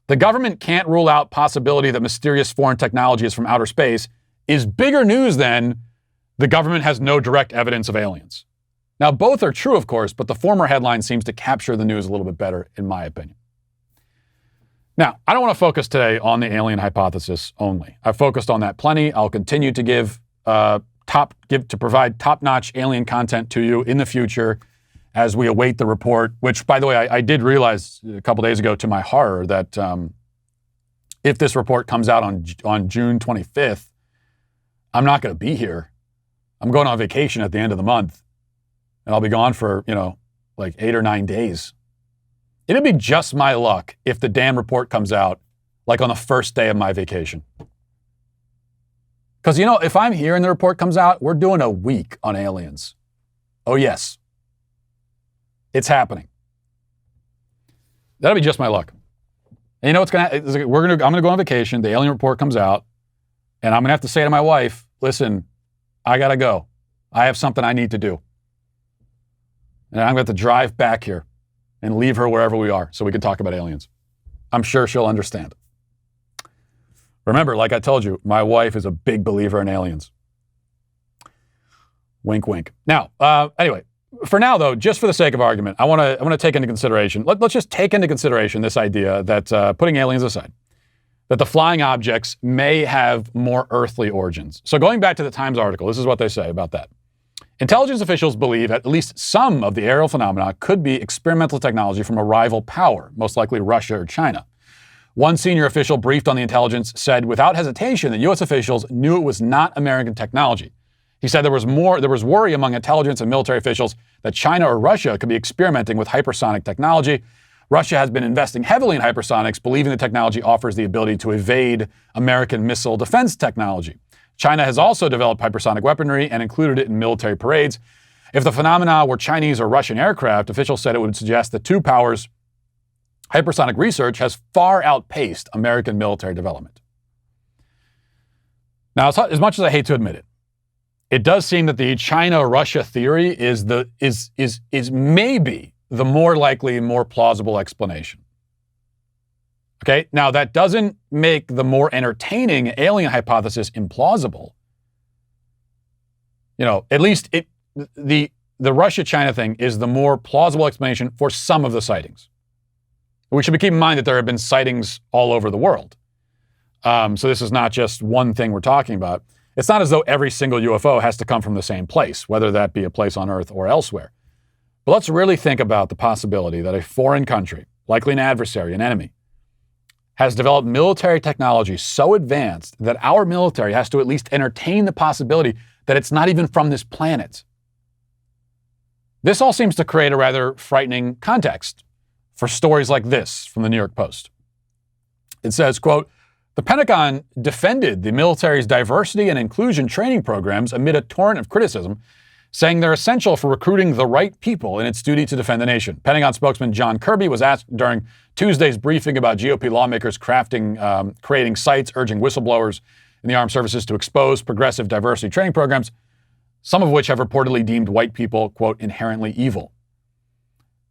the government can't rule out possibility that mysterious foreign technology is from outer space is bigger news than the government has no direct evidence of aliens. Now, both are true, of course, but the former headline seems to capture the news a little bit better, in my opinion. Now, I don't want to focus today on the alien hypothesis only. I've focused on that plenty. I'll continue to provide top-notch alien content to you in the future as we await the report, which, by the way, I did realize a couple days ago to my horror that if this report comes out on June 25th, I'm not going to be here. I'm going on vacation at the end of the month, and I'll be gone for, like 8 or 9 days. It'd be just my luck if the damn report comes out like on the first day of my vacation. Because, if I'm here and the report comes out, we're doing a week on aliens. Oh, yes. It's happening. That'll be just my luck. And you know what's going to happen? I'm going to go on vacation. The alien report comes out. And I'm going to have to say to my wife, listen, I got to go. I have something I need to do. And I'm going to have to drive back here and leave her wherever we are so we can talk about aliens. I'm sure she'll understand. Remember, like I told you, my wife is a big believer in aliens. Wink, wink. Now, anyway, for now, though, just for the sake of argument, I want to take into consideration, let's just take into consideration this idea that, putting aliens aside, that the flying objects may have more earthly origins. So going back to the Times article, this is what they say about that. Intelligence officials believe at least some of the aerial phenomena could be experimental technology from a rival power, most likely Russia or China. One senior official briefed on the intelligence said without hesitation that U.S. officials knew it was not American technology. He said there was worry among intelligence and military officials that China or Russia could be experimenting with hypersonic technology. Russia has been investing heavily in hypersonics, believing the technology offers the ability to evade American missile defense technology. China has also developed hypersonic weaponry and included it in military parades. If the phenomena were Chinese or Russian aircraft, officials said it would suggest that two powers' hypersonic research has far outpaced American military development. Now, as much as I hate to admit it, it does seem that the China-Russia theory is maybe the more likely, more plausible explanation. Okay, now that doesn't make the more entertaining alien hypothesis implausible. At least the Russia-China thing is the more plausible explanation for some of the sightings. We should keep in mind that there have been sightings all over the world. So this is not just one thing we're talking about. It's not as though every single UFO has to come from the same place, whether that be a place on Earth or elsewhere. But let's really think about the possibility that a foreign country, likely an adversary, an enemy, has developed military technology so advanced that our military has to at least entertain the possibility that it's not even from this planet. This all seems to create a rather frightening context for stories like this from the New York Post. It says, quote, the Pentagon defended the military's diversity and inclusion training programs amid a torrent of criticism, saying they're essential for recruiting the right people in its duty to defend the nation. Pentagon spokesman John Kirby was asked during Tuesday's briefing about GOP lawmakers creating sites urging whistleblowers in the armed services to expose progressive diversity training programs, some of which have reportedly deemed white people, quote, inherently evil.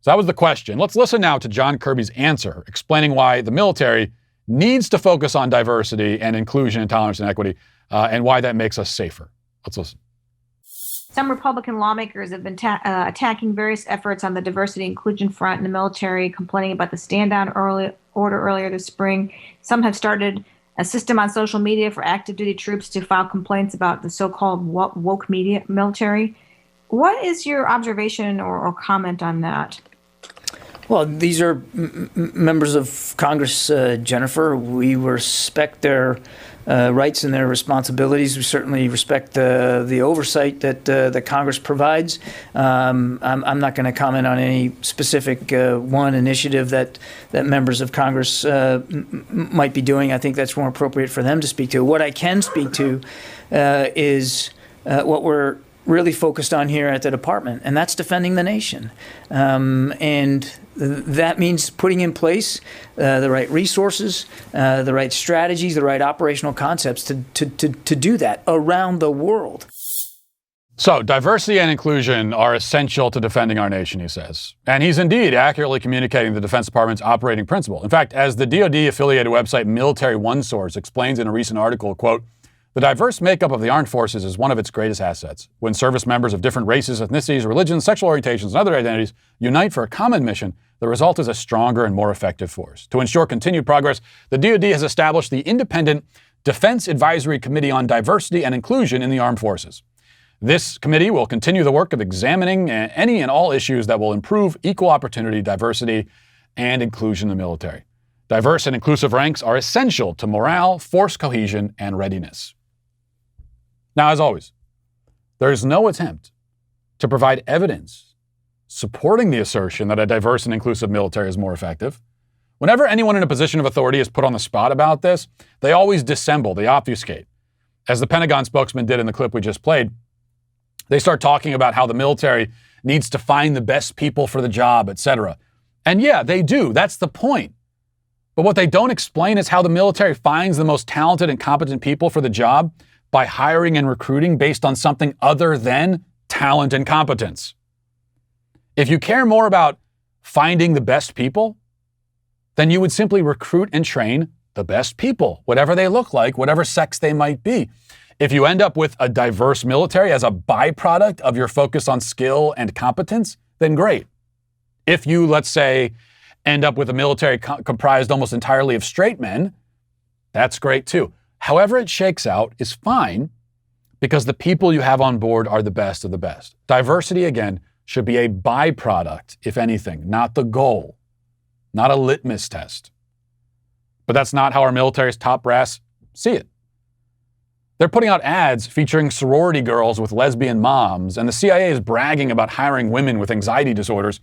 So that was the question. Let's listen now to John Kirby's answer, explaining why the military needs to focus on diversity and inclusion and tolerance and equity, and why that makes us safer. Let's listen. Some Republican lawmakers have been attacking various efforts on the diversity inclusion front in the military, complaining about the stand-down order earlier this spring. Some have started a system on social media for active duty troops to file complaints about the so-called woke media military. What is your observation or comment on that? Well, these are members of Congress, Jennifer. We respect their rights and their responsibilities. We certainly respect the oversight that Congress provides. I'm not going to comment on any specific one initiative that members of Congress might be doing. I think that's more appropriate for them to speak to. What I can speak to is what we're really focused on here at the department, and that's defending the nation. And that means putting in place the right resources, the right strategies, the right operational concepts to do that around the world. So diversity and inclusion are essential to defending our nation, he says. And he's indeed accurately communicating the Defense Department's operating principle. In fact, as the DoD-affiliated website Military One Source explains in a recent article, quote, the diverse makeup of the armed forces is one of its greatest assets. When service members of different races, ethnicities, religions, sexual orientations, and other identities unite for a common mission, the result is a stronger and more effective force. To ensure continued progress, the DoD has established the Independent Defense Advisory Committee on Diversity and Inclusion in the Armed Forces. This committee will continue the work of examining any and all issues that will improve equal opportunity, diversity, and inclusion in the military. Diverse and inclusive ranks are essential to morale, force cohesion, and readiness. Now, as always, there is no attempt to provide evidence supporting the assertion that a diverse and inclusive military is more effective. Whenever anyone in a position of authority is put on the spot about this, they always dissemble, they obfuscate. As the Pentagon spokesman did in the clip we just played, they start talking about how the military needs to find the best people for the job, etc. And yeah, they do. That's the point. But what they don't explain is how the military finds the most talented and competent people for the job by hiring and recruiting based on something other than talent and competence. If you care more about finding the best people, then you would simply recruit and train the best people, whatever they look like, whatever sex they might be. If you end up with a diverse military as a byproduct of your focus on skill and competence, then great. If you, let's say, end up with a military comprised almost entirely of straight men, that's great too. However it shakes out is fine because the people you have on board are the best of the best. Diversity, again, should be a byproduct, if anything, not the goal, not a litmus test. But that's not how our military's top brass see it. They're putting out ads featuring sorority girls with lesbian moms, and the CIA is bragging about hiring women with anxiety disorders,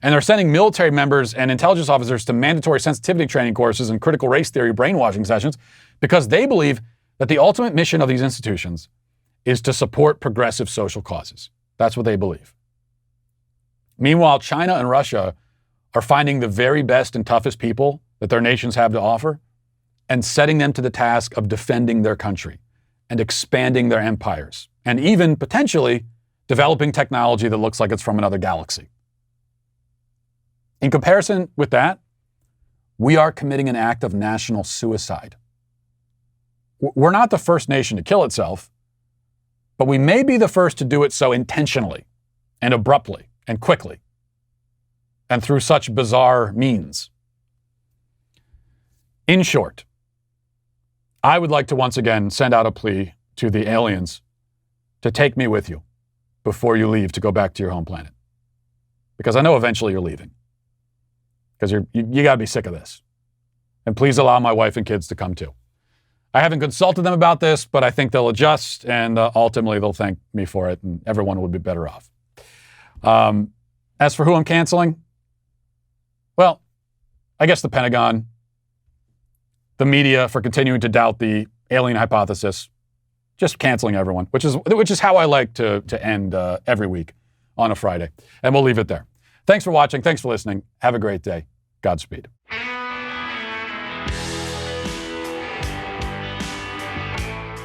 and they're sending military members and intelligence officers to mandatory sensitivity training courses and critical race theory brainwashing sessions because they believe that the ultimate mission of these institutions is to support progressive social causes. That's what they believe. Meanwhile, China and Russia are finding the very best and toughest people that their nations have to offer and setting them to the task of defending their country and expanding their empires, and even potentially developing technology that looks like it's from another galaxy. In comparison with that, we are committing an act of national suicide. We're not the first nation to kill itself, but we may be the first to do it so intentionally and abruptly and quickly and through such bizarre means. In short, I would like to once again send out a plea to the aliens to take me with you before you leave to go back to your home planet. Because I know eventually you're leaving. Because you got to be sick of this. And please allow my wife and kids to come too. I haven't consulted them about this, but I think they'll adjust and ultimately they'll thank me for it and everyone will be better off. As for who I'm canceling, well, I guess the Pentagon, the media for continuing to doubt the alien hypothesis, just canceling everyone, which is how I like to end every week on a Friday. And we'll leave it there. Thanks for watching. Thanks for listening. Have a great day. Godspeed.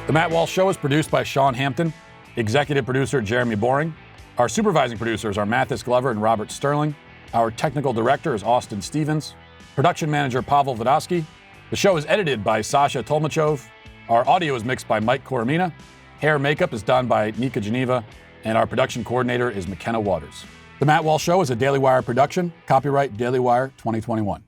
The Matt Walsh Show is produced by Sean Hampton, executive producer Jeremy Boring. Our supervising producers are Mathis Glover and Robert Sterling. Our technical director is Austin Stevens. Production manager Pavel Vodosky. The show is edited by Sasha Tolmachov. Our audio is mixed by Mike Coromina. Hair and makeup is done by Nika Geneva. And our production coordinator is McKenna Waters. The Matt Walsh Show is a Daily Wire production. Copyright Daily Wire 2021.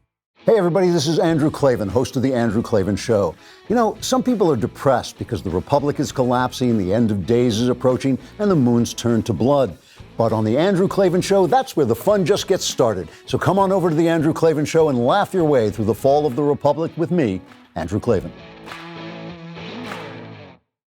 Hey everybody, this is Andrew Klavan, host of The Andrew Klavan Show. You know, some people are depressed because the Republic is collapsing, the end of days is approaching, and the moon's turned to blood. But on The Andrew Klavan Show, that's where the fun just gets started. So come on over to The Andrew Klavan Show and laugh your way through the fall of the Republic with me, Andrew Klavan.